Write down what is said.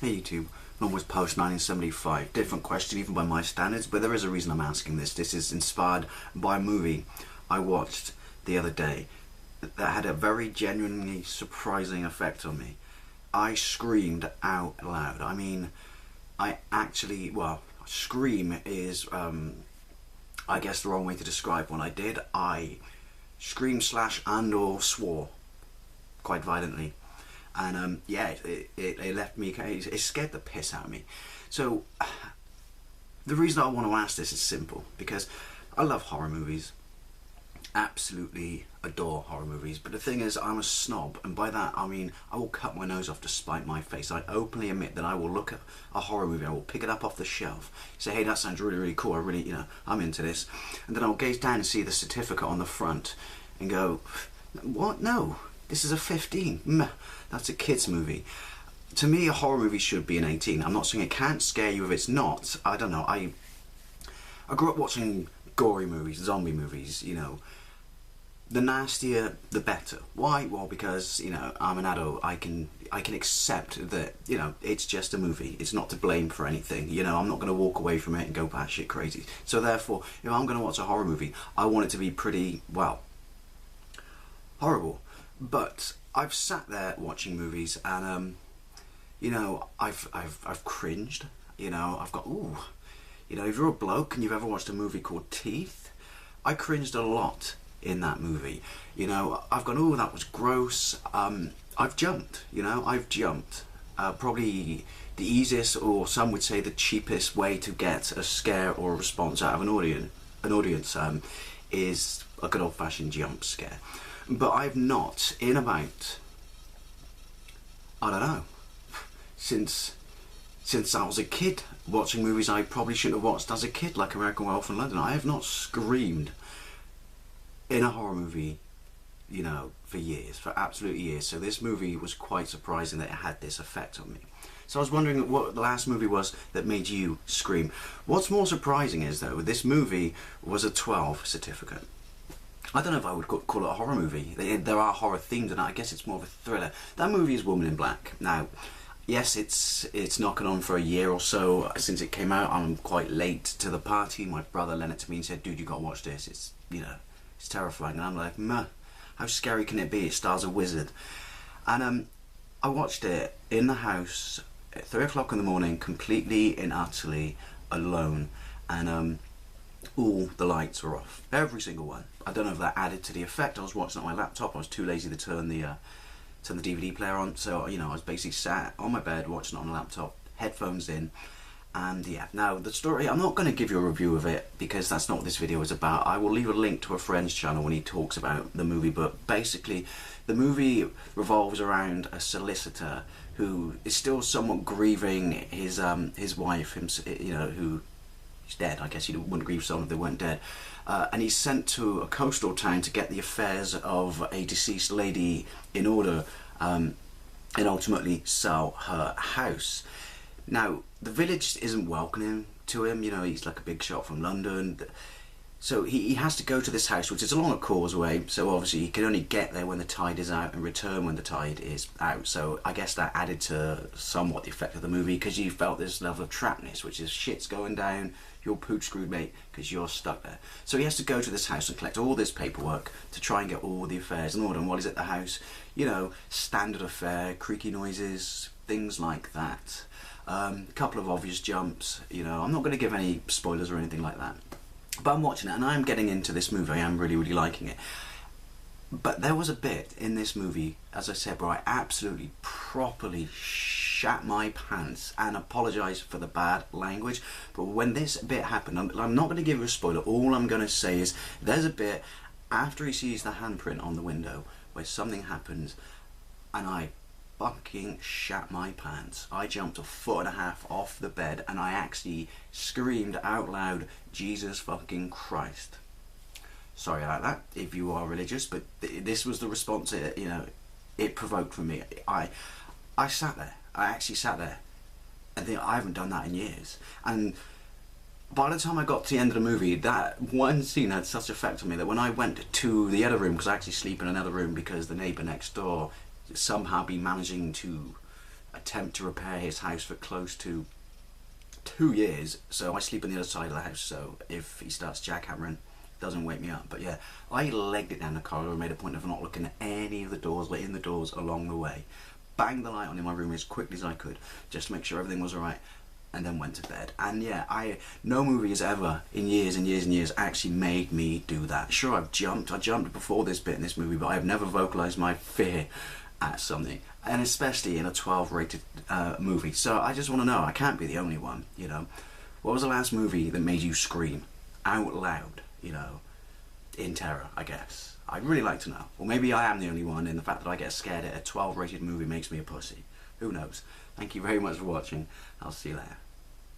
Hey YouTube, almost post 1975. Different question even by my standards, but there is a reason I'm asking this. This is inspired by a movie I watched the other day that had a very genuinely surprising effect on me. I screamed out loud. I mean, I actually, well, scream is, I guess the wrong way to describe what I did. I screamed and or swore quite violently. And yeah, it left me, it scared the piss out of me. So the reason I want to ask this is simple, because I love horror movies, absolutely adore horror movies, but the thing is, I'm a snob, and by that I mean I will cut my nose off to spite my face. I openly admit that I will look at a horror movie, I will pick it up off the shelf, say, hey, that sounds really, really cool, I really, I'm into this, and then I'll gaze down and see the certificate on the front and go, what? No, this is a 15. Meh, that's a kid's movie. To me, a horror movie should be an 18. I'm not saying it can't scare you if it's not. I don't know. I grew up watching gory movies, zombie movies, The nastier, the better. Why? Well, because, I'm an adult. I can accept that, it's just a movie. It's not to blame for anything. I'm not going to walk away from it and go batshit crazy. So therefore, if I'm going to watch a horror movie, I want it to be pretty, well, horrible. But I've sat there watching movies and, I've cringed. I've got, ooh. If you're a bloke and you've ever watched a movie called Teeth, I cringed a lot in that movie. I've gone, oh, that was gross. I've jumped, I've jumped. Probably the easiest, or some would say the cheapest way to get a scare or a response out of an audience is a good old-fashioned jump scare. But I've not, in about, I don't know, since I was a kid, watching movies I probably shouldn't have watched as a kid, like American Werewolf in London. I have not screamed in a horror movie, for years, for absolute years. So this movie was quite surprising that it had this effect on me. So I was wondering what the last movie was that made you scream. What's more surprising is, though, this movie was a 12 certificate. I don't know if I would call it a horror movie. There are horror themes in it. I guess it's more of a thriller. That movie is Woman in Black. Now, yes, it's knocking on for a year or so since it came out. I'm quite late to the party. My brother lent it to me and said, dude, you gotta watch this. It's, it's terrifying. And I'm like, meh, how scary can it be? It stars a wizard. And I watched it in the house at 3 o'clock in the morning, completely and utterly alone. And all the lights were off. Every single one. I don't know if that added to the effect. I was watching it on my laptop. I was too lazy to turn the DVD player on. So, I was basically sat on my bed watching it on a laptop, headphones in. And yeah, now the story, I'm not going to give you a review of it because that's not what this video is about. I will leave a link to a friend's channel when he talks about the movie, but basically the movie revolves around a solicitor who is still somewhat grieving his wife, who is dead. I guess you wouldn't grieve someone if they weren't dead. And he's sent to a coastal town to get the affairs of a deceased lady in order and ultimately sell her house. Now, the village isn't welcoming to him, he's like a big shot from London. So he has to go to this house, which is along a causeway, so obviously he can only get there when the tide is out and return when the tide is out. So I guess that added to somewhat the effect of the movie, because you felt this level of trappedness, which is shit's going down, you're pooch screwed, mate, because you're stuck there. So he has to go to this house and collect all this paperwork to try and get all the affairs in order. And while he's at the house, standard affair, creaky noises, things like that. A couple of obvious jumps, I'm not going to give any spoilers or anything like that. But I'm watching it and I'm getting into this movie. I am really, really liking it. But there was a bit in this movie, as I said, where I absolutely properly shat my pants, and apologise for the bad language. But when this bit happened, I'm not going to give you a spoiler. All I'm going to say is there's a bit after he sees the handprint on the window where something happens and I fucking shat my pants. I jumped 1.5 feet off the bed and I actually screamed out loud, Jesus fucking Christ. Sorry about that if you are religious, but this was the response it provoked from me. I sat there. I actually sat there and I haven't done that in years. And by the time I got to the end of the movie, that one scene had such effect on me that when I went to the other room, because I actually sleep in another room because the neighbour next door somehow be managing to attempt to repair his house for close to 2 years. So I sleep on the other side of the house, so if he starts jackhammering, it doesn't wake me up. But yeah, I legged it down the corridor and made a point of not looking at any of the doors, let in the doors along the way. Banged the light on in my room as quickly as I could, just to make sure everything was alright, and then went to bed. And yeah, no movie has ever, in years and years and years, actually made me do that. Sure, I jumped before this bit in this movie, but I have never vocalised my fear at something, and especially in a 12 rated movie. So I just want to know, I can't be the only one, you know. What was the last movie that made you scream out loud, you know, in terror, I guess? I'd really like to know. Or maybe I am the only one, and the fact that I get scared at a 12 rated movie makes me a pussy. Who knows? Thank you very much for watching. I'll see you later.